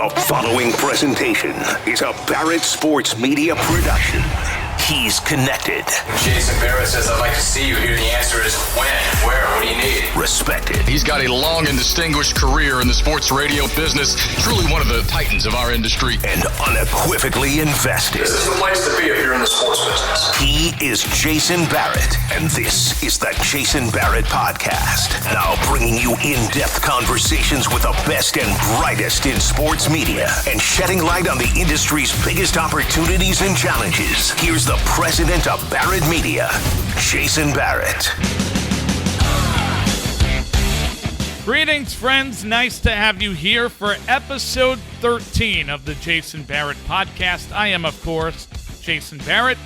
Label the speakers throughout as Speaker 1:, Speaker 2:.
Speaker 1: The following presentation is a Barrett Sports Media production. He's connected.
Speaker 2: Jason Barrett says, I'd like to see you here. The answer is when, where, what do you need?
Speaker 1: Respected.
Speaker 3: He's got a long and distinguished career in the sports radio business. Truly one of the titans of our industry.
Speaker 1: And unequivocally invested.
Speaker 2: This is the place to be if you're in the sports business.
Speaker 1: He is Jason Barrett, and this is the Jason Barrett Podcast. Now bringing you in-depth conversations with the best and brightest in sports media and shedding light on the industry's biggest opportunities and challenges. Here's the president of Barrett Media, Jason Barrett.
Speaker 4: Greetings, friends. Nice to have you here for episode 13 of the Jason Barrett Podcast. I am, of course, Jason Barrett.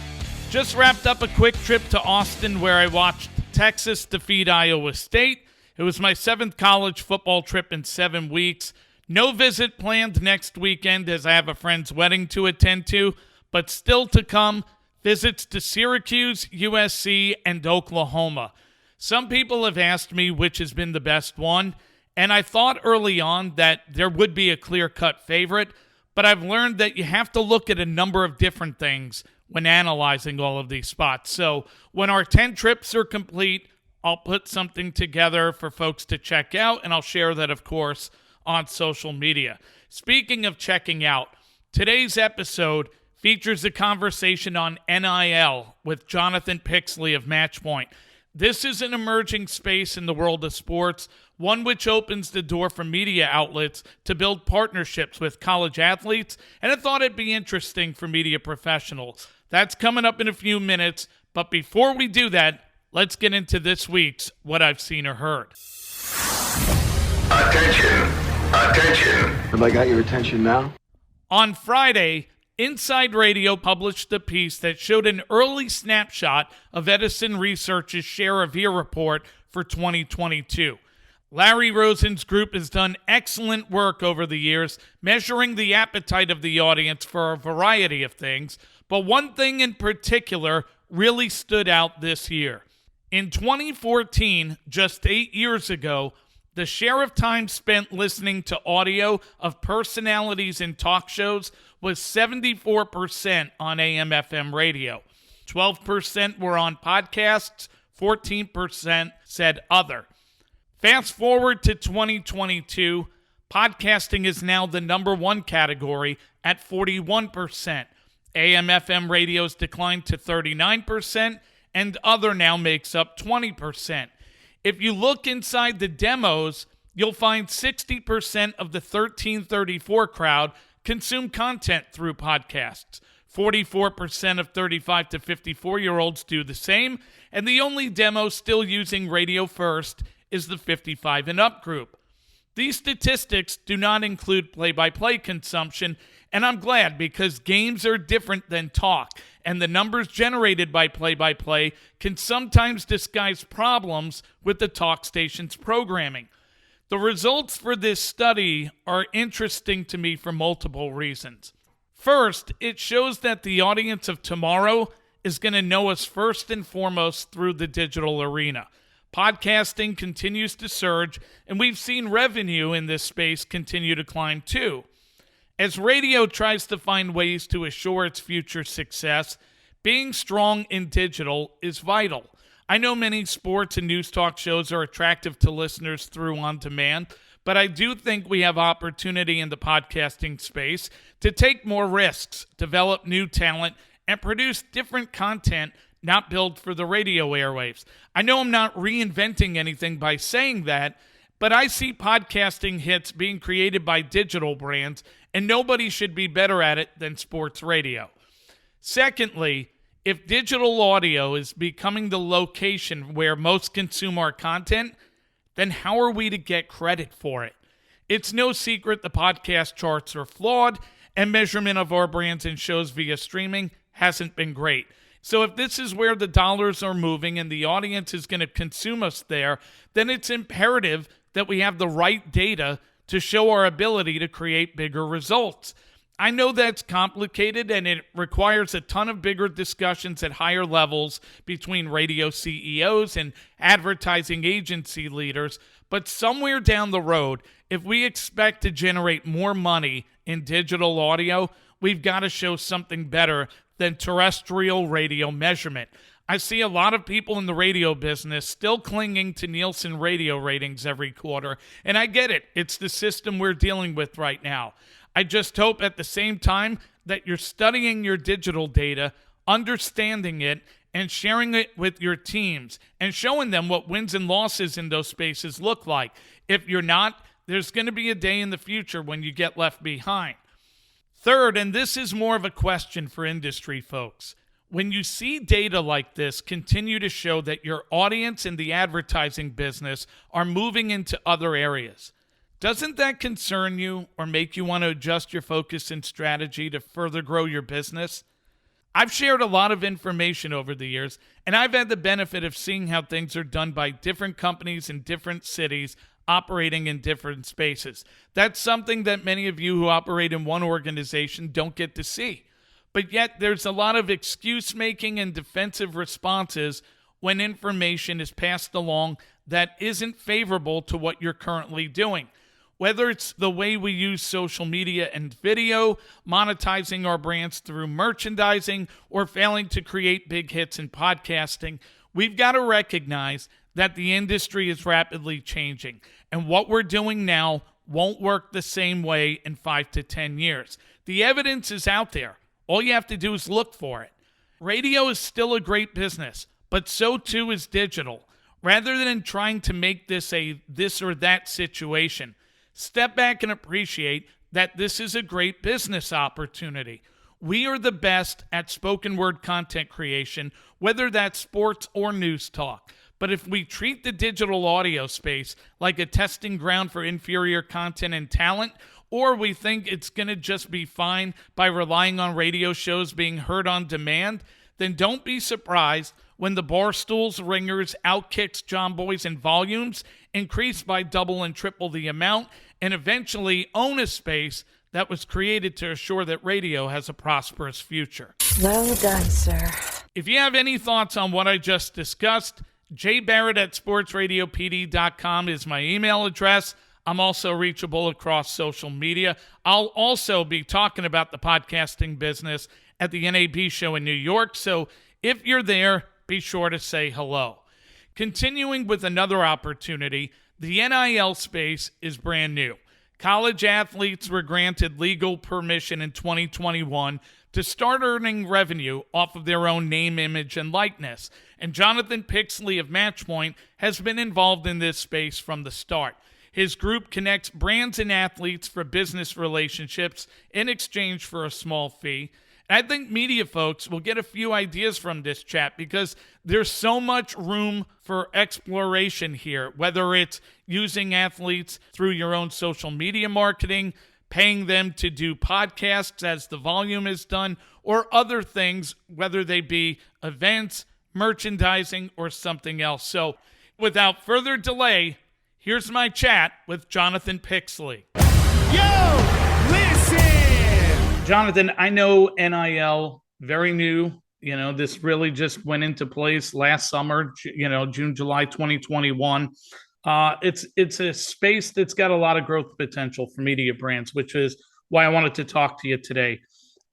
Speaker 4: Just wrapped up a quick trip to Austin where I watched Texas defeat Iowa State. It was my 7th college football trip in 7 weeks. No visit planned next weekend as I have a friend's wedding to attend to, but still to come, visits to Syracuse, USC, and Oklahoma. Some people have asked me which has been the best one, and I thought early on that there would be a clear-cut favorite, but I've learned that you have to look at a number of different things when analyzing all of these spots. So when our 10 trips are complete, I'll put something together for folks to check out, and I'll share that, of course, on social media. Speaking of checking out, today's episode features a conversation on NIL with Jonathan Pixley of Matchpoint. This is an emerging space in the world of sports, one which opens the door for media outlets to build partnerships with college athletes, and I thought it'd be interesting for media professionals. That's coming up in a few minutes, but before we do that, let's get into this week's What I've Seen or Heard.
Speaker 1: Attention.
Speaker 5: Have I got your attention now?
Speaker 4: On Friday, Inside Radio published a piece that showed an early snapshot of Edison Research's Share of Ear report for 2022. Larry Rosen's group has done excellent work over the years, measuring the appetite of the audience for a variety of things, but one thing in particular really stood out this year. In 2014, just 8 years ago, the share of time spent listening to audio of personalities in talk shows was 74% on AM/FM radio. 12% were on podcasts, 14% said other. Fast forward to 2022, podcasting is now the number one category at 41%. AM/FM radio's declined to 39%, and other now makes up 20%. If you look inside the demos, you'll find 60% of the 1334 crowd consume content through podcasts. 44% of 35 to 54-year-olds do the same, and the only demo still using radio first is the 55 and up group. These statistics do not include play-by-play consumption, and I'm glad because games are different than talk, and the numbers generated by play-by-play can sometimes disguise problems with the talk station's programming. The results for this study are interesting to me for multiple reasons. First, it shows that the audience of tomorrow is going to know us first and foremost through the digital arena. Podcasting continues to surge, and we've seen revenue in this space continue to climb too. As radio tries to find ways to assure its future success, being strong in digital is vital. I know many sports and news talk shows are attractive to listeners through on demand, but I do think we have opportunity in the podcasting space to take more risks, develop new talent, and produce different content not built for the radio airwaves. I know I'm not reinventing anything by saying that, but I see podcasting hits being created by digital brands, and nobody should be better at it than sports radio. Secondly, if digital audio is becoming the location where most consume our content, then how are we to get credit for it? It's no secret the podcast charts are flawed, and measurement of our brands and shows via streaming hasn't been great. So if this is where the dollars are moving and the audience is going to consume us there, then it's imperative that we have the right data to show our ability to create bigger results. I know that's complicated and it requires a ton of bigger discussions at higher levels between radio CEOs and advertising agency leaders, but somewhere down the road, if we expect to generate more money in digital audio, we've got to show something better than terrestrial radio measurement. I see a lot of people in the radio business still clinging to Nielsen radio ratings every quarter, and I get it. It's the system we're dealing with right now. I just hope at the same time that you're studying your digital data, understanding it, and sharing it with your teams and showing them what wins and losses in those spaces look like. If you're not, there's going to be a day in the future when you get left behind. Third, and this is more of a question for industry folks, when you see data like this continue to show that your audience in the advertising business are moving into other areas, doesn't that concern you or make you want to adjust your focus and strategy to further grow your business? I've shared a lot of information over the years, and I've had the benefit of seeing how things are done by different companies in different cities operating in different spaces. That's something that many of you who operate in one organization don't get to see. But yet there's a lot of excuse-making and defensive responses when information is passed along that isn't favorable to what you're currently doing. Whether it's the way we use social media and video, monetizing our brands through merchandising, or failing to create big hits in podcasting, we've got to recognize that the industry is rapidly changing, and what we're doing now won't work the same way in 5 to 10 years. The evidence is out there. All you have to do is look for it. Radio is still a great business, but so too is digital. Rather than trying to make this a this or that situation, step back and appreciate that this is a great business opportunity. We are the best at spoken word content creation, whether that's sports or news talk. But if we treat the digital audio space like a testing ground for inferior content and talent, or we think it's going to just be fine by relying on radio shows being heard on demand, then don't be surprised when the Barstools, Ringers, Outkicks, John Boys, and Volumes increase by double and triple the amount and eventually own a space that was created to assure that radio has a prosperous future.
Speaker 6: Well done, sir.
Speaker 4: If you have any thoughts on what I just discussed, jbarrett@sportsradiopd.com is my email address. I'm also reachable across social media. I'll also be talking about the podcasting business at the NAB show in New York, so if you're there, be sure to say hello. Continuing with another opportunity, the NIL space is brand new. College athletes were granted legal permission in 2021 to start earning revenue off of their own name, image, and likeness, and Jonathan Pixley of Matchpoint has been involved in this space from the start. His group connects brands and athletes for business relationships in exchange for a small fee. And I think media folks will get a few ideas from this chat because there's so much room for exploration here, whether it's using athletes through your own social media marketing, paying them to do podcasts as the Volume is done, or other things, whether they be events, merchandising, or something else. So without further delay, here's my chat with Jonathan Pixley.
Speaker 7: Yo, listen!
Speaker 4: Jonathan, I know NIL, very new. You know, this really just went into place last summer, June, July 2021. It's a space that's got a lot of growth potential for media brands, which is why I wanted to talk to you today.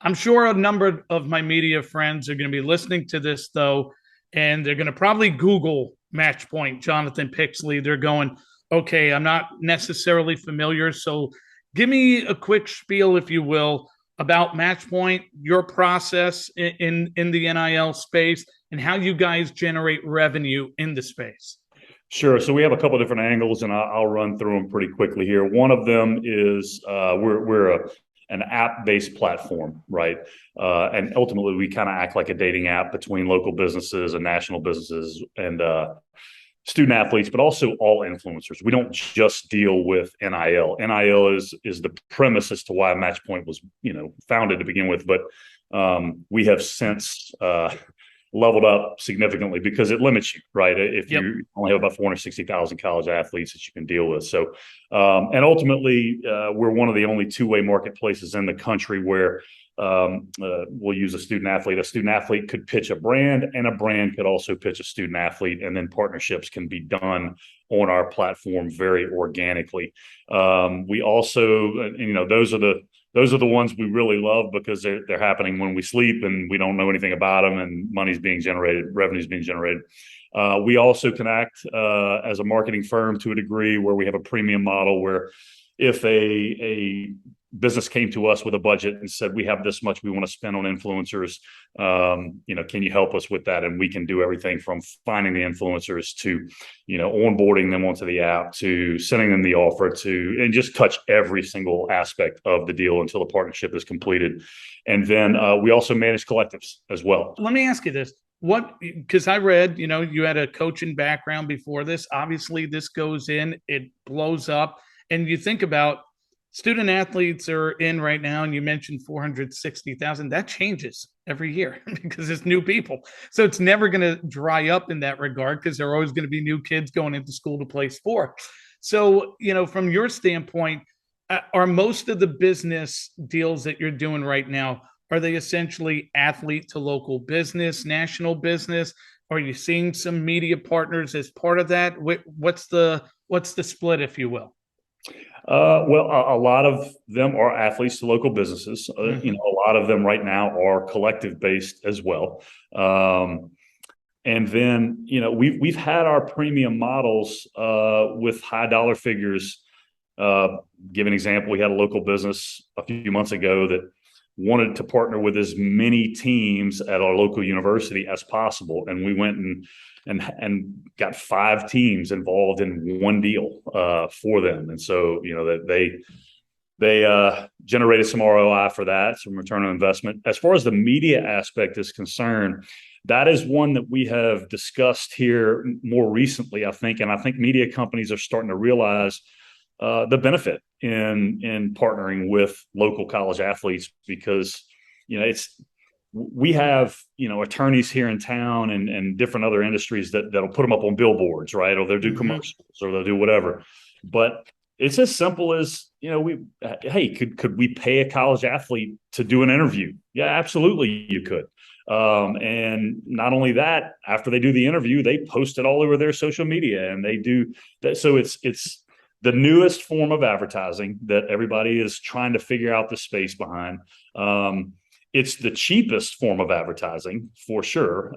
Speaker 4: I'm sure a number of my media friends are going to be listening to this, though, and they're going to probably Google Matchpoint, Jonathan Pixley. They're going, okay, I'm not necessarily familiar, so give me a quick spiel, if you will, about Matchpoint, your process in the NIL space, and how you guys generate revenue in the space.
Speaker 8: Sure. So we have a couple of different angles, and I'll run through them pretty quickly here. One of them is we're an app-based platform, right? And ultimately, we kind of act like a dating app between local businesses and national businesses and student athletes, but also all influencers. We don't just deal with NIL. NIL is the premise as to why Matchpoint was, founded to begin with. But we have since leveled up significantly because it limits you, right? If you only have about 460,000 college athletes that you can deal with. So, and ultimately, we're one of the only two-way marketplaces in the country where we'll use a student athlete. A student athlete could pitch a brand, and a brand could also pitch a student athlete, and then partnerships can be done on our platform very organically. We also, those are the ones we really love because they're happening when we sleep and we don't know anything about them, and money's being generated, revenue's being generated. We also can act as a marketing firm to a degree where we have a premium model where if a business came to us with a budget and said, we have this much we want to spend on influencers, can you help us with that? And we can do everything from finding the influencers to, onboarding them onto the app, to sending them the offer, and just touch every single aspect of the deal until the partnership is completed. And then we also manage collectives as well.
Speaker 4: Let me ask you this. Because I read, you had a coaching background before this. Obviously, this goes in, it blows up. And you think about student athletes are in right now, and you mentioned 460,000. That changes every year because it's new people. So it's never going to dry up in that regard because there are always going to be new kids going into school to play sports. So, from your standpoint, are most of the business deals that you're doing right now, are they essentially athlete to local business, national business? Are you seeing some media partners as part of that? What's the split, if you will?
Speaker 8: Well, a lot of them are athletes to local businesses. A lot of them right now are collective based as well. And then, we've had our premium models with high dollar figures. Give an example. We had a local business a few months ago that wanted to partner with as many teams at our local university as possible. And we went and got 5 teams involved in one deal for them. And so, that they generated some ROI for that, some return on investment. As far as the media aspect is concerned, that is one that we have discussed here more recently, I think. And I think media companies are starting to realize the benefit in partnering with local college athletes because, we have, attorneys here in town and different other industries that'll put them up on billboards, right? Or they'll do commercials or they'll do whatever. But it's as simple as, could we pay a college athlete to do an interview? Yeah, absolutely. You could. And not only that, after they do the interview, they post it all over their social media and they do that. So it's the newest form of advertising that everybody is trying to figure out the space behind. It's the cheapest form of advertising for sure,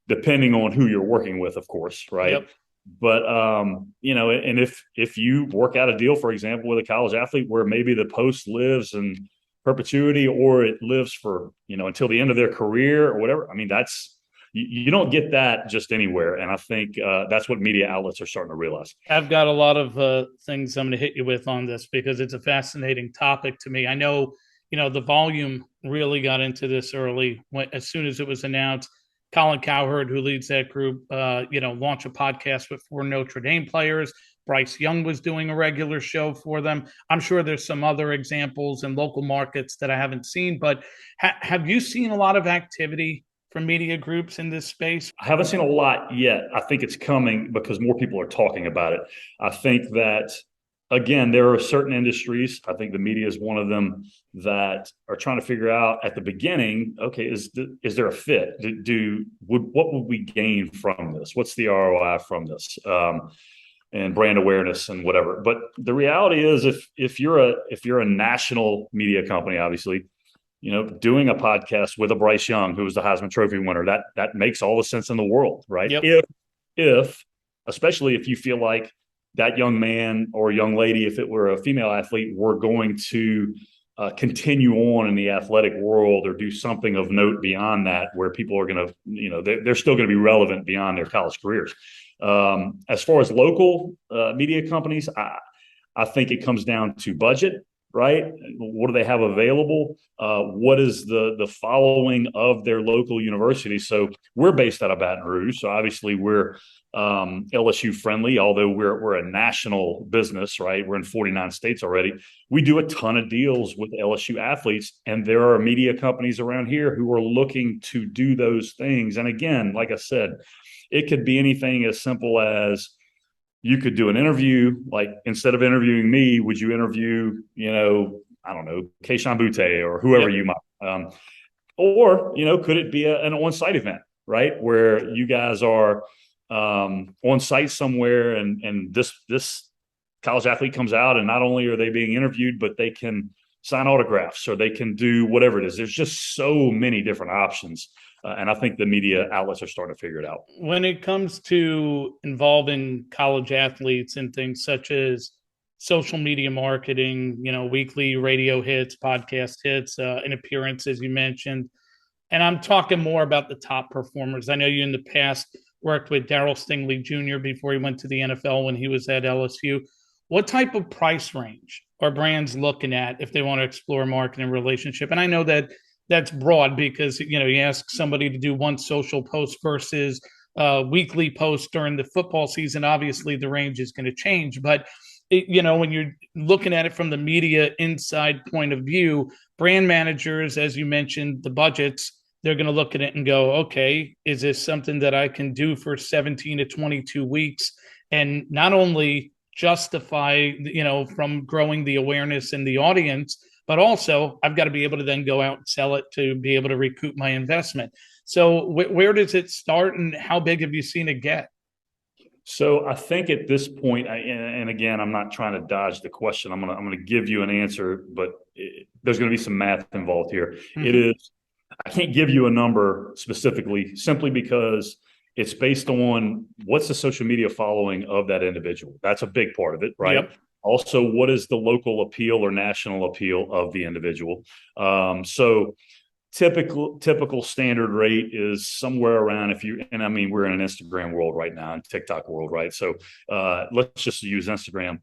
Speaker 8: depending on who you're working with, of course, right? Yep. But, and if you work out a deal, for example, with a college athlete where maybe the post lives in perpetuity or it lives for, until the end of their career or whatever, you don't get that just anywhere. And I think that's what media outlets are starting to realize.
Speaker 4: I've got a lot of things I'm going to hit you with on this because it's a fascinating topic to me. I know, the volume really got into this early as soon as it was announced. Colin Cowherd, who leads that group, launched a podcast with 4 Notre Dame players. Bryce Young was doing a regular show for them. I'm sure there's some other examples in local markets that I haven't seen, but have you seen a lot of activity from media groups in this space?
Speaker 8: I haven't seen a lot yet. I think it's coming because more people are talking about it. I think that, again, there are certain industries, I think the media is one of them, that are trying to figure out at the beginning, okay, is there a fit? What would we gain from this? What's the ROI from this? And brand awareness and whatever. But the reality is if you're a national media company, obviously, doing a podcast with a Bryce Young, who was the Heisman Trophy winner, that makes all the sense in the world, right? Yep. Especially if you feel like that young man or young lady, if it were a female athlete, were going to continue on in the athletic world or do something of note beyond that, where people are going to, they're still going to be relevant beyond their college careers. As far as local media companies, I think it comes down to budget, right? What do they have available? What is the following of their local university? So we're based out of Baton Rouge. So obviously we're LSU friendly, although we're a national business, right? We're in 49 states already. We do a ton of deals with LSU athletes, and there are media companies around here who are looking to do those things. And again, like I said, it could be anything as simple as you could do an interview, like instead of interviewing me, would you interview, don't know, Keishon Butte or whoever you might, or, could it be an on-site event, right? Where you guys are on site somewhere and this college athlete comes out and not only are they being interviewed, but they can sign autographs or they can do whatever it is. There's just so many different options. And I think the media outlets are starting to figure it out.
Speaker 4: When it comes to involving college athletes and things such as social media marketing, weekly radio hits, podcast hits, and appearances you mentioned, and I'm talking more about the top performers. I know you in the past worked with Darryl Stingley Jr. before he went to the NFL when he was at LSU. What type of price range are brands looking at if they want to explore marketing relationship? And I know that that's broad because, you ask somebody to do one social post versus weekly post during the football season. Obviously, the range is going to change. But, when you're looking at it from the media inside point of view, brand managers, as you mentioned, the budgets, they're going to look at it and go, okay, is this something that I can do for 17 to 22 weeks and not only justify, from growing the awareness in the audience, but also I've got to be able to then go out and sell it to be able to recoup my investment. So where does it start and how big have you seen it get?
Speaker 8: So I think at this point, and again, I'm not trying to dodge the question. I'm gonna give you an answer, but there's going to be some math involved here. Mm-hmm. It is. I can't give you a number specifically simply because it's based on what's the social media following of that individual. That's a big part of it, right? Yep. Also, what is the local appeal or national appeal of the individual? So typical standard rate is somewhere around we're in an Instagram world right now and TikTok world, right? So let's just use Instagram,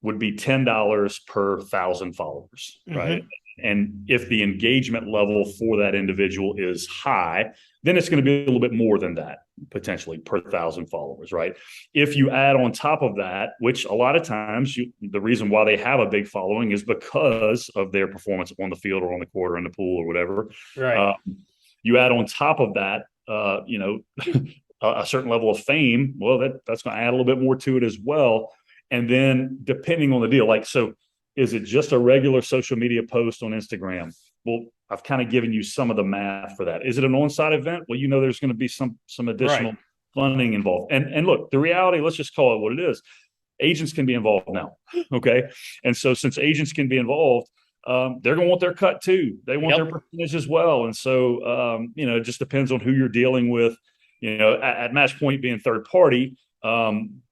Speaker 8: would be $10 per 1,000 followers, mm-hmm. right? And if the engagement level for that individual is high, then it's going to be a little bit more than that, potentially per 1,000 followers, right? If you add on top of that, which a lot of times the reason why they have a big following is because of their performance on the field or on the court or in the pool or whatever.
Speaker 4: Right.
Speaker 8: You add on top of that, a certain level of fame. Well, that's going to add a little bit more to it as well. And then depending on the deal, is it just a regular social media post on Instagram? Well, I've kind of given you some of the math for that. Is it an on-site event? Well, there's going to be some additional funding involved. And look, the reality, let's just call it what it is. Agents can be involved now, okay? And so since agents can be involved, they're going to want their cut too. They want their percentage as well. And so, it just depends on who you're dealing with. At Matchpoint being third party,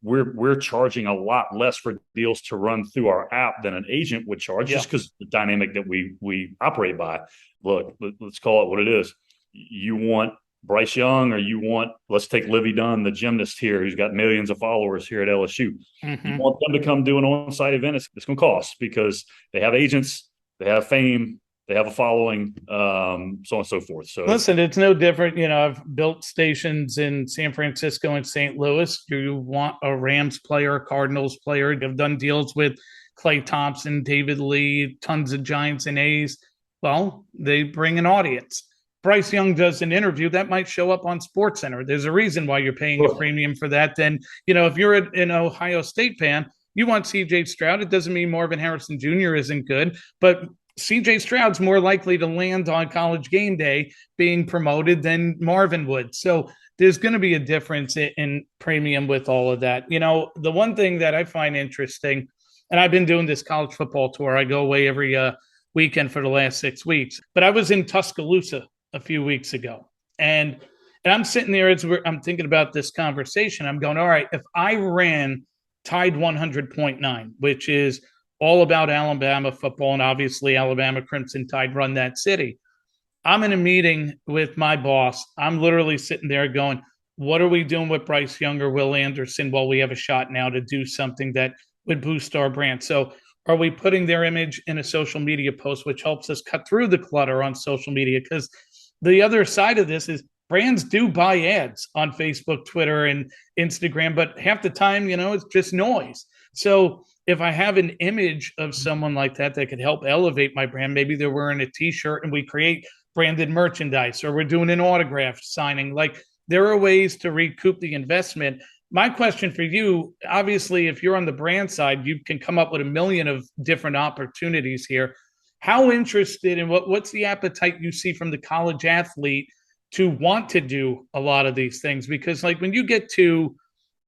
Speaker 8: we're charging a lot less for deals to run through our app than an agent would charge, just because the dynamic that we operate by. Look, let's call it what it is. You want Bryce Young, or let's take Livy Dunn, the gymnast here, who's got millions of followers here at LSU. Mm-hmm. You want them to come do an on-site event, it's going to cost because they have agents, they have fame, they have a following, so on and so forth. So
Speaker 4: listen, it's no different. I've built stations in San Francisco and St. Louis. Do you want a Rams player, a Cardinals player? I've done deals with Klay Thompson, David Lee, tons of Giants and A's. Well, they bring an audience. Bryce Young does an interview that might show up on SportsCenter. There's a reason why you're paying a premium for that. Then, if you're an Ohio State fan, you want C.J. Stroud. It doesn't mean Marvin Harrison Jr. isn't good, but C.J. Stroud's more likely to land on College Game Day being promoted than Marvin would. So there's going to be a difference in premium with all of that. The one thing that I find interesting, and I've been doing this college football tour. I go away every weekend for the last 6 weeks. But I was in Tuscaloosa a few weeks ago. And I'm sitting there as I'm thinking about this conversation. I'm going, all right, if I ran Tide 100.9, which is all about Alabama football, and obviously Alabama Crimson Tide run that city. I'm in a meeting with my boss. I'm literally sitting there going, what are we doing with Bryce Young or Will Anderson? Well, we have a shot now to do something that would boost our brand. So are we putting their image in a social media post, which helps us cut through the clutter on social media? Because the other side of this is brands do buy ads on Facebook, Twitter, and Instagram, but half the time, it's just noise. So if I have an image of someone like that could help elevate my brand, maybe they're wearing a T-shirt and we create branded merchandise, or we're doing an autograph signing. There are ways to recoup the investment. My question for you, obviously, if you're on the brand side, you can come up with a million of different opportunities here. how interested in what's the appetite you see from the college athlete to want to do a lot of these things? Because like when you get to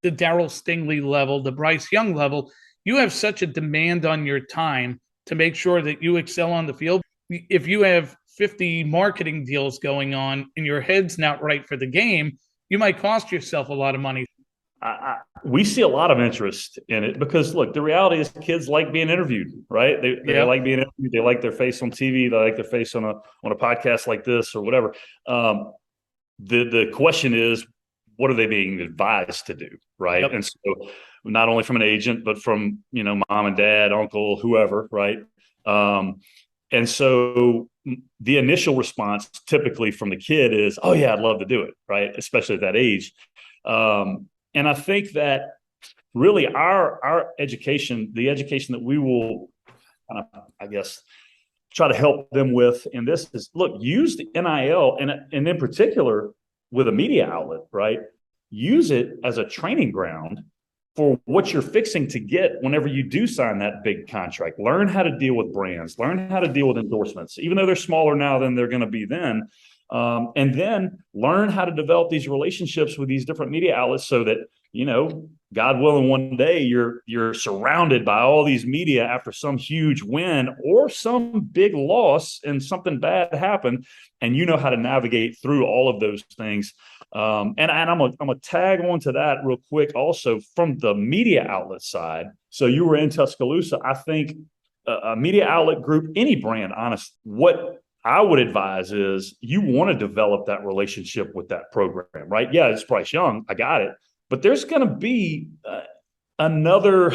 Speaker 4: the Darryl Stingley level, the Bryce Young level, you have such a demand on your time to make sure that you excel on the field. If you have 50 marketing deals going on and your head's not right for the game, you might cost yourself a lot of money.
Speaker 8: We see a lot of interest in it because, look, the reality is kids like being interviewed, right? They like being interviewed. They like their face on TV. They like their face on a podcast like this or whatever. The question is, what are they being advised to do, right? Yep. And so not only from an agent, but from, mom and dad, uncle, whoever, right? And so the initial response typically from the kid is, oh, yeah, I'd love to do it, right? Especially at that age. And I think that really our education, the education that we will kind of, I guess, try to help them with in this is, look, use the NIL and in particular with a media outlet, right? Use it as a training ground for what you're fixing to get whenever you do sign that big contract. Learn how to deal with brands, learn how to deal with endorsements, even though they're smaller now than they're going to be then. And then learn how to develop these relationships with these different media outlets so that, God willing, one day you're surrounded by all these media after some huge win or some big loss and something bad happened, and you know how to navigate through all of those things. And I'm gonna tag on to that real quick also from the media outlet side. So you were in Tuscaloosa. I think a media outlet group, any brand, honest, what I would advise is you want to develop that relationship with that program, right? Yeah, it's Bryce Young. I got it. But there's going to be another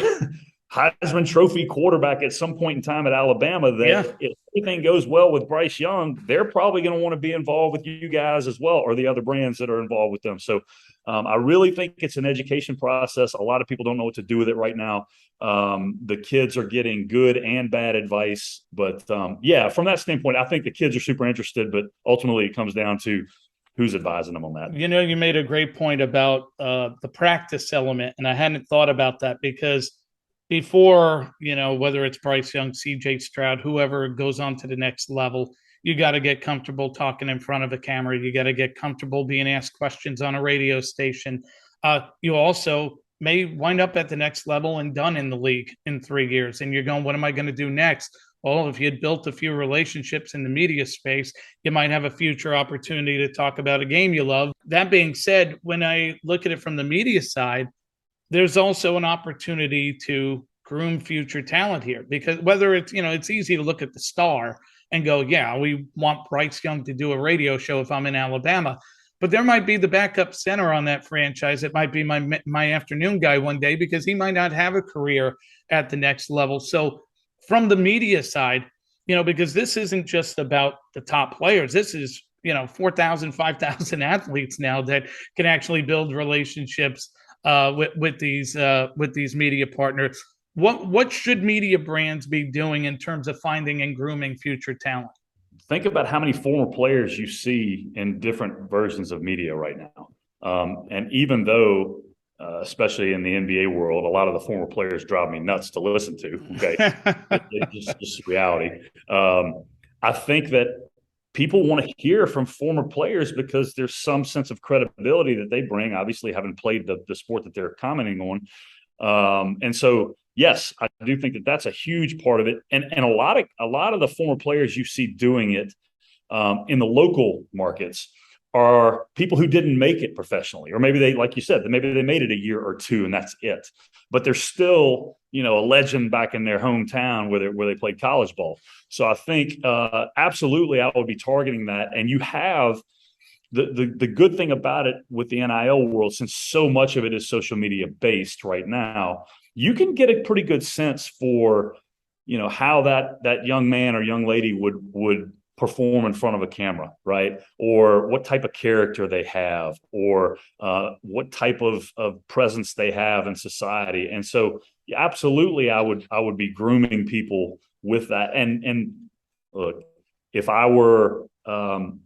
Speaker 8: Heisman Trophy quarterback at some point in time at Alabama that if everything goes well with Bryce Young, they're probably going to want to be involved with you guys as well, or the other brands that are involved with them. So I really think it's an education process. A lot of people don't know what to do with it right now. The kids are getting good and bad advice. But from that standpoint, I think the kids are super interested, but ultimately it comes down to who's advising them on that.
Speaker 4: You made a great point about the practice element, and I hadn't thought about that because before, whether it's Bryce Young, CJ Stroud, whoever goes on to the next level, you got to get comfortable talking in front of a camera. You got to get comfortable being asked questions on a radio station. You also may wind up at the next level and done in the league in 3 years. And you're going, what am I going to do next? Well, if you had built a few relationships in the media space, you might have a future opportunity to talk about a game you love. That being said, when I look at it from the media side, there's also an opportunity to groom future talent here, because whether it's, it's easy to look at the star and go, yeah, we want Bryce Young to do a radio show if I'm in Alabama. But there might be the backup center on that franchise. It might be my afternoon guy one day because he might not have a career at the next level. So from the media side, because this isn't just about the top players. This is, 4,000, 5,000 athletes now that can actually build relationships with these media partners. What should media brands be doing in terms of finding and grooming future talent?
Speaker 8: Think about how many former players you see in different versions of media right now. And even though, especially in the NBA world, a lot of the former players drive me nuts to listen to. Okay, it's just reality. I think that people want to hear from former players because there's some sense of credibility that they bring, obviously having played the sport that they're commenting on. And so, yes, I do think that that's a huge part of it. And a lot of the former players you see doing it in the local markets are people who didn't make it professionally, or maybe they, like you said, maybe they made it a year or two and that's it. But they're still, a legend back in their hometown where they played college ball. So I think absolutely I would be targeting that. And you have the good thing about it with the NIL world, since so much of it is social media based right now, you can get a pretty good sense for, how that young man or young lady would perform in front of a camera, right? Or what type of character they have, or what type of presence they have in society. And so absolutely I would be grooming people with that. And look, if I were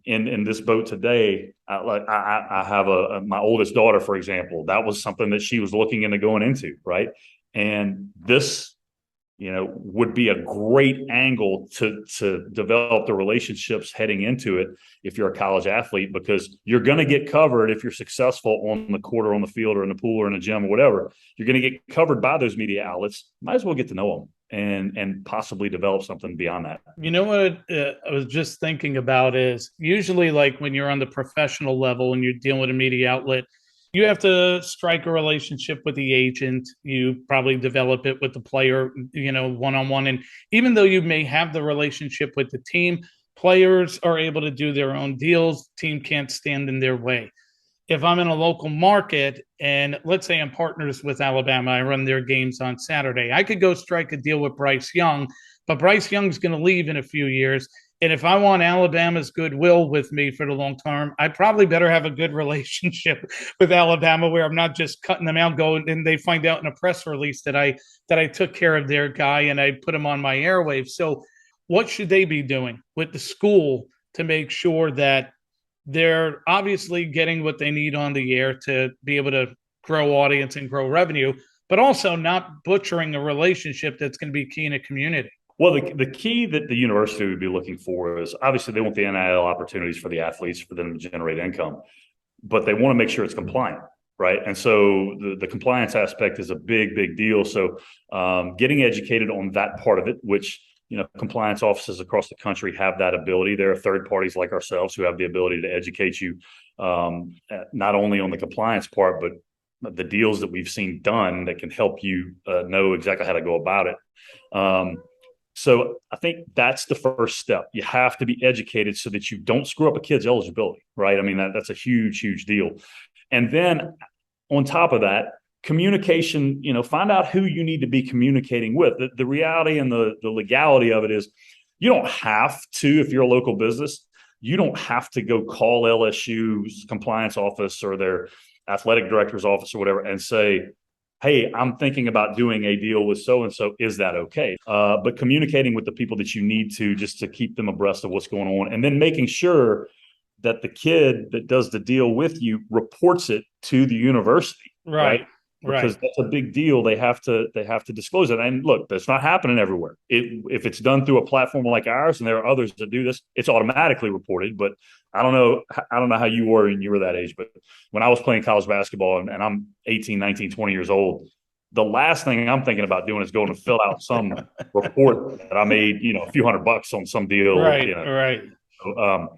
Speaker 8: in this boat today, I have my oldest daughter, for example, that was something that she was looking into going into, right? And this would be a great angle to develop the relationships heading into it if you're a college athlete, because you're going to get covered if you're successful on the court or on the field or in the pool or in the gym or whatever. You're going to get covered by those media outlets. Might as well get to know them and possibly develop something beyond that.
Speaker 4: You know what I was just thinking about is usually like when you're on the professional level and you're dealing with a media outlet, you have to strike a relationship with the agent. You probably develop it with the player, one-on-one. And even though you may have the relationship with the team, players are able to do their own deals. Team can't stand in their way. If I'm in a local market and let's say I'm partners with Alabama, I run their games on Saturday, I could go strike a deal with Bryce Young, but Bryce Young's going to leave in a few years. And if I want Alabama's goodwill with me for the long term, I probably better have a good relationship with Alabama where I'm not just cutting them out, going and they find out in a press release that I took care of their guy and I put him on my airwaves. So what should they be doing with the school to make sure that they're obviously getting what they need on the air to be able to grow audience and grow revenue, but also not butchering a relationship that's going to be key in a community?
Speaker 8: Well, the key that the university would be looking for is obviously they want the NIL opportunities for the athletes for them to generate income, but they want to make sure it's compliant, right? And so the compliance aspect is a big, big deal. So getting educated on that part of it, which, compliance offices across the country have that ability. There are third parties like ourselves who have the ability to educate you not only on the compliance part, but the deals that we've seen done that can help you know exactly how to go about it. So I think that's the first step. You have to be educated so that you don't screw up a kid's eligibility, right? I mean, that's a huge, huge deal. And then on top of that, communication, find out who you need to be communicating with. The reality and the legality of it is you don't have to, if you're a local business, you don't have to go call LSU's compliance office or their athletic director's office or whatever and say, hey, I'm thinking about doing a deal with so-and-so. Is that okay? But communicating with the people that you need to just to keep them abreast of what's going on, and then making sure that the kid that does the deal with you reports it to the university. Right. Because that's a big deal. They have to disclose it. And look, that's not happening everywhere. If it's done through a platform like ours, and there are others that do this, it's automatically reported. But I don't know how you were when you were that age, but when I was playing college basketball and I'm 18, 19, 20 years old, the last thing I'm thinking about doing is going to fill out some report that I made, a few $100 on some deal.
Speaker 4: Right.
Speaker 8: So,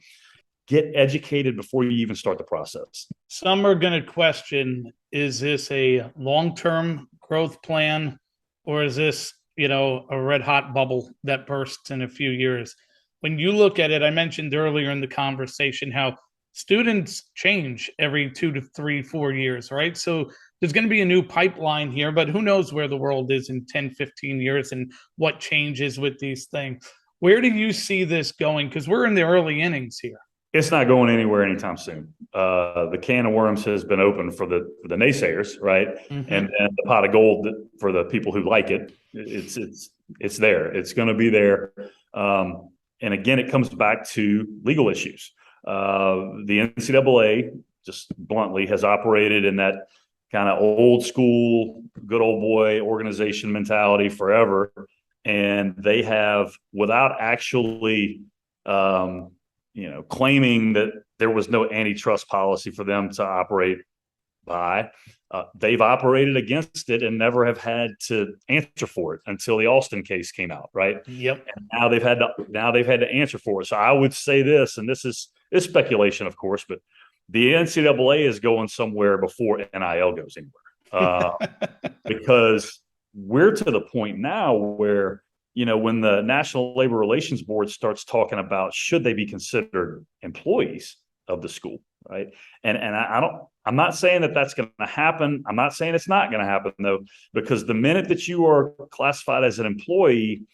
Speaker 8: get educated before you even start the process.
Speaker 4: Some are going to question, is this a long-term growth plan or is this, a red hot bubble that bursts in a few years? When you look at it, I mentioned earlier in the conversation how students change every 2 to 3, 4 years, right? So there's going to be a new pipeline here, but who knows where the world is in 10, 15 years and what changes with these things. Where do you see this going? Because we're in the early innings here.
Speaker 8: It's not going anywhere anytime soon. The can of worms has been opened for the naysayers, right? Mm-hmm. And the pot of gold for the people who like it. It's there. It's going to be there. And again, it comes back to legal issues. The NCAA, just bluntly, has operated in that kind of old school, good old boy organization mentality forever, and they have, without actually claiming that there was no antitrust policy for them to operate by, they've operated against it and never have had to answer for it until the Austin case came out, right?
Speaker 4: Yep.
Speaker 8: And now they've had to answer for it. So I would say this, and it's speculation, of course, but the NCAA is going somewhere before NIL goes anywhere, because we're to the point now where, when the National Labor Relations Board starts talking about should they be considered employees of the school, right? And I'm not saying that that's going to happen. I'm not saying it's not going to happen though, because the minute that you are classified as an employee,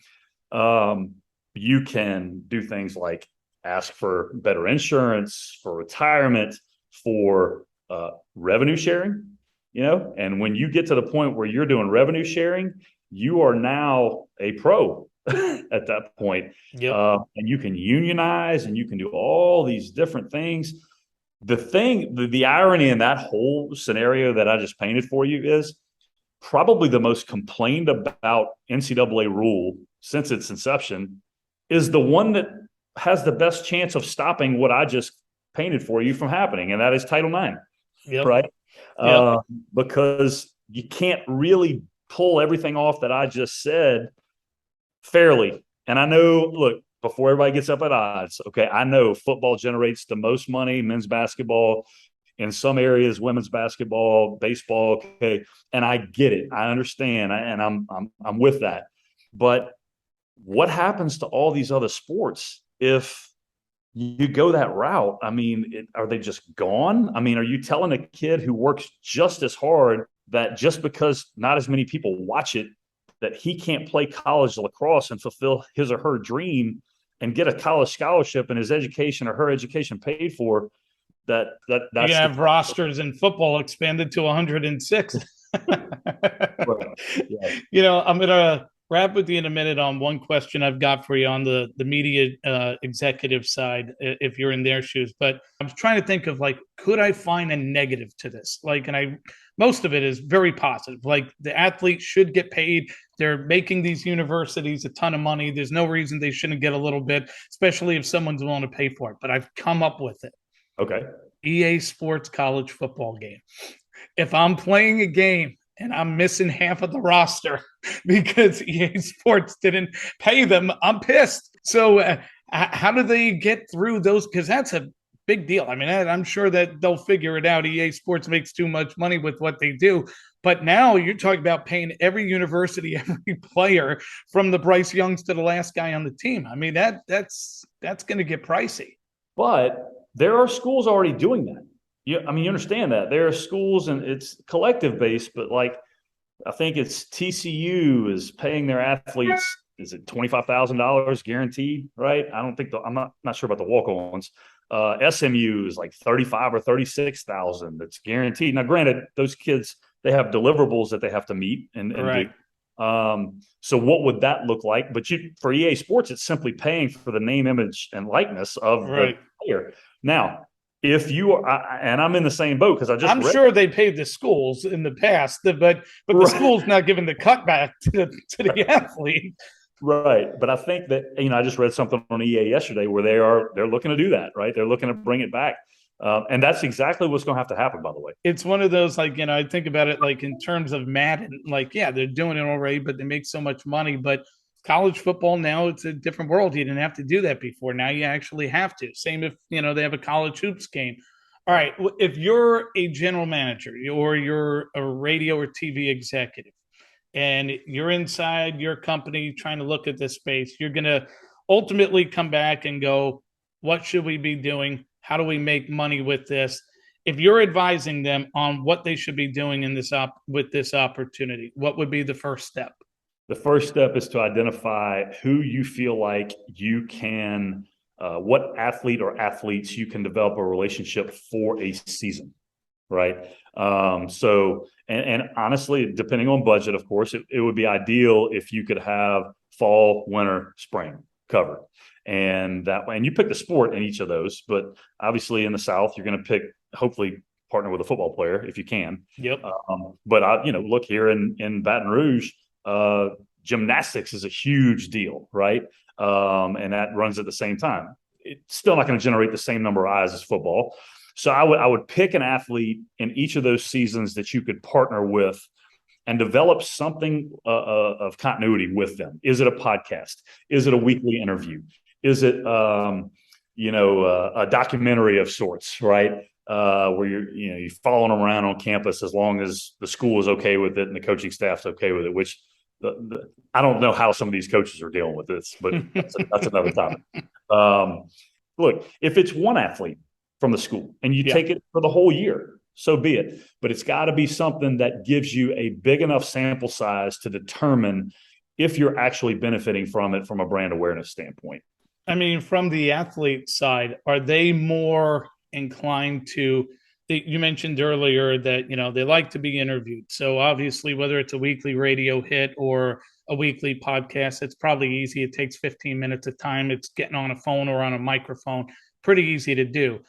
Speaker 8: you can do things like ask for better insurance, for retirement, for revenue sharing, and when you get to the point where you're doing revenue sharing, you are now a pro at that point.
Speaker 4: Yep.
Speaker 8: And you can unionize and you can do all these different things. The irony in that whole scenario that I just painted for you is probably the most complained about NCAA rule since its inception is the one that has the best chance of stopping what I just painted for you from happening, and that is Title IX.
Speaker 4: Yep.
Speaker 8: Right?
Speaker 4: Yep.
Speaker 8: Because you can't really pull everything off that I just said fairly. And I know, look, before everybody gets up at odds, okay, I know football generates the most money, men's basketball, in some areas, women's basketball, baseball, okay, and I get it, I understand, and I'm with that. But what happens to all these other sports if you go that route? I mean, are they just gone? I mean, are you telling a kid who works just as hard that just because not as many people watch it, that he can't play college lacrosse and fulfill his or her dream and get a college scholarship and his education or her education paid for? That's
Speaker 4: you can have rosters in football expanded to 106.
Speaker 8: Right. Yeah.
Speaker 4: You know, I'm gonna wrap with you in a minute on one question I've got for you on the media executive side, if you're in their shoes. But I'm trying to think of, like, could I find a negative to this? Like, and most of it is very positive. Like, the athletes should get paid. They're making these universities a ton of money. There's no reason they shouldn't get a little bit, especially if someone's willing to pay for it. But I've come up with it.
Speaker 8: Okay.
Speaker 4: EA Sports college football game. If I'm playing a game and I'm missing half of the roster because EA Sports didn't pay them, I'm pissed. So how do they get through those? Because that's a big deal. I mean, I'm sure that they'll figure it out. EA Sports makes too much money with what they do. But now you're talking about paying every university, every player, from the Bryce Youngs to the last guy on the team. I mean, that's going to get pricey.
Speaker 8: But there are schools already doing that. You understand that. There are schools, and it's collective based, but like, I think it's TCU is paying their athletes, is it $25,000 guaranteed, right? I don't think I'm not sure about the walk-ons. SMU is like 35 or 36,000 that's guaranteed. Now, granted, those kids, they have deliverables that they have to meet and
Speaker 4: right.
Speaker 8: do. So what would that look like? But for EA Sports, it's simply paying for the name, image, and likeness of
Speaker 4: right.
Speaker 8: the player. Now, if you are, and I'm in the same boat because I'm
Speaker 4: sure they paid the schools in the past, but the right. School's not giving the cutback to the athlete.
Speaker 8: Right. But I think that, I just read something on EA yesterday where they're looking to do that, right? They're looking to bring it back. And that's exactly what's going to have to happen, by the way.
Speaker 4: It's one of those, like, I think about it like in terms of Madden, like, yeah, they're doing it already, but they make so much money. But college football now, it's a different world. You didn't have to do that before. Now you actually have to. Same if, they have a college hoops game. All right. If you're a general manager or you're a radio or TV executive and you're inside your company trying to look at this space, you're going to ultimately come back and go, what should we be doing? How do we make money with this? If you're advising them on what they should be doing in with this opportunity, what would be the first step?
Speaker 8: The first step is to identify who you feel like you can, what athlete or athletes you can develop a relationship for a season, right? So honestly, depending on budget, of course, it would be ideal if you could have fall, winter, spring covered. And that way, and you pick the sport in each of those, but obviously in the South, you're going to hopefully partner with a football player if you can.
Speaker 4: Yep.
Speaker 8: But look here in Baton Rouge, gymnastics is a huge deal, right? And that runs at the same time. It's still not going to generate the same number of eyes as football. So I would pick an athlete in each of those seasons that you could partner with and develop something of continuity with them. Is it a podcast? Is it a weekly interview? Is it, a documentary of sorts, right? Where you're following them around on campus as long as the school is okay with it and the coaching staff's okay with it, which I don't know how some of these coaches are dealing with this, but that's another topic. Look, if it's one athlete from the school and you take it for the whole year, so be it. But it's got to be something that gives you a big enough sample size to determine if you're actually benefiting from it from a brand awareness standpoint.
Speaker 4: I mean, from the athlete side, are they more inclined to, you mentioned earlier that, they like to be interviewed. So obviously, whether it's a weekly radio hit or a weekly podcast, it's probably easy. It takes 15 minutes of time. It's getting on a phone or on a microphone. Pretty easy to do.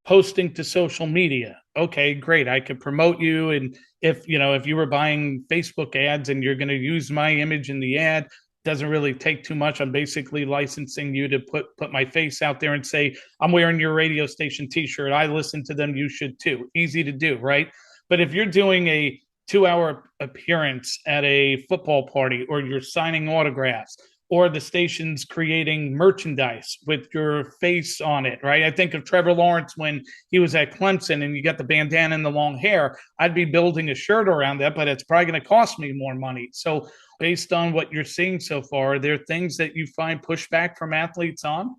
Speaker 4: posting to social media. Okay, great. I could promote you. And if you were buying Facebook ads and you're going to use my image in the ad, doesn't really take too much. I'm basically licensing you to put my face out there and say, I'm wearing your radio station t-shirt. I listen to them. You should too. Easy to do, right? But if you're doing a 2-hour appearance at a football party, or you're signing autographs, or the station's creating merchandise with your face on it, right? I think of Trevor Lawrence when he was at Clemson and you got the bandana and the long hair. I'd be building a shirt around that, but it's probably going to cost me more money. So based on what you're seeing so far, are there things that you find pushback from athletes on?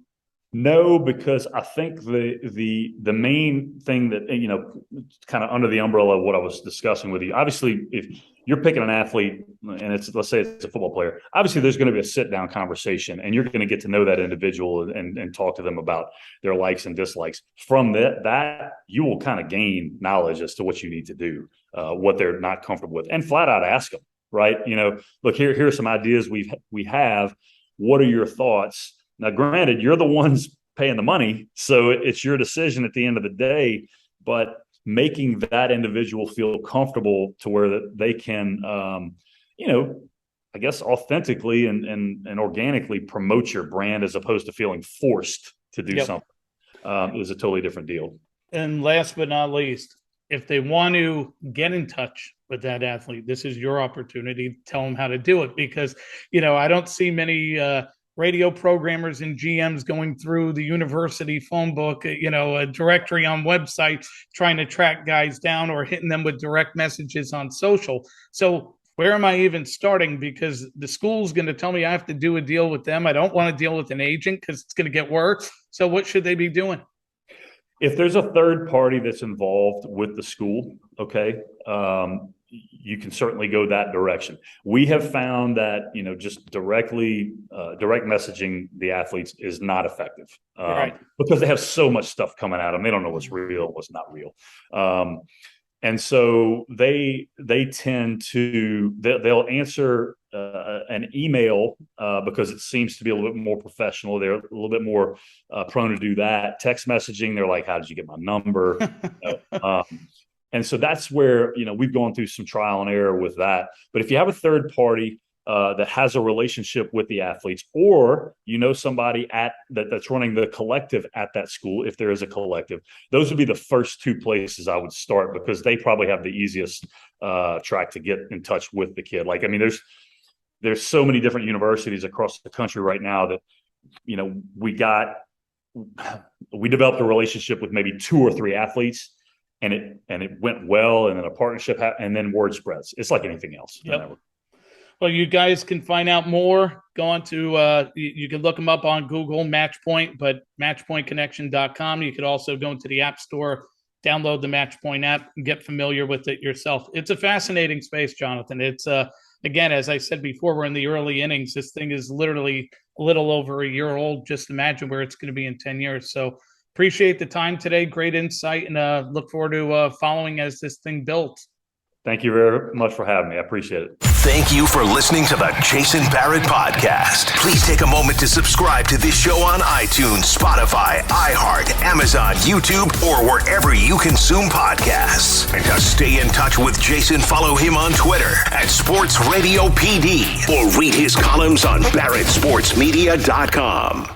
Speaker 8: No, because I think the main thing that, kind of under the umbrella of what I was discussing with you, obviously, if you're picking an athlete and let's say it's a football player, obviously there's going to be a sit down conversation and you're going to get to know that individual and talk to them about their likes and dislikes. From that you will kind of gain knowledge as to what you need to do, what they're not comfortable with, and flat out ask them, right? Look, here are some ideas we have. What are your thoughts? Now, granted, you're the ones paying the money, so it's your decision at the end of the day, but making that individual feel comfortable to where that they can, I guess, authentically and organically promote your brand as opposed to feeling forced to do something is a totally different deal.
Speaker 4: And last but not least, if they want to get in touch with that athlete, this is your opportunity to tell them how to do it, because, I don't see many radio programmers and GMs going through the university phone book, a directory on website, trying to track guys down or hitting them with direct messages on social. So where am I even starting? Because the school's going to tell me I have to do a deal with them. I don't want to deal with an agent because it's going to get worse. So what should they be doing?
Speaker 8: If there's a third party that's involved with the school, okay, you can certainly go that direction. We have found that, just direct messaging the athletes is not effective,
Speaker 4: right,
Speaker 8: because they have so much stuff coming at them. They don't know what's real, what's not real. And so they tend to, they'll answer an email because it seems to be a little bit more professional. They're a little bit more prone to do that. Text messaging, they're like, how did you get my number? And so that's where, we've gone through some trial and error with that. But if you have a third party that has a relationship with the athletes, or somebody that's running the collective at that school, if there is a collective, those would be the first two places I would start, because they probably have the easiest track to get in touch with the kid. There's so many different universities across the country right now that, we developed a relationship with maybe 2 or 3 athletes, and it went well, and then a partnership, and then word spreads. It's like anything else.
Speaker 4: Yep. Well, you guys can find out more. Go on to, you can look them up on Google, Matchpoint, but matchpointconnection.com. You could also go into the App Store, download the Matchpoint app, and get familiar with it yourself. It's a fascinating space, Jonathan. It's, again, as I said before, we're in the early innings. This thing is literally a little over a year old. Just imagine where it's going to be in 10 years. So appreciate the time today. Great insight, and look forward to following as this thing builds.
Speaker 8: Thank you very much for having me. I appreciate it.
Speaker 1: Thank you for listening to the Jason Barrett Podcast. Please take a moment to subscribe to this show on iTunes, Spotify, iHeart, Amazon, YouTube, or wherever you consume podcasts. And to stay in touch with Jason, follow him on Twitter at Sports Radio PD, or read his columns on BarrettSportsMedia.com.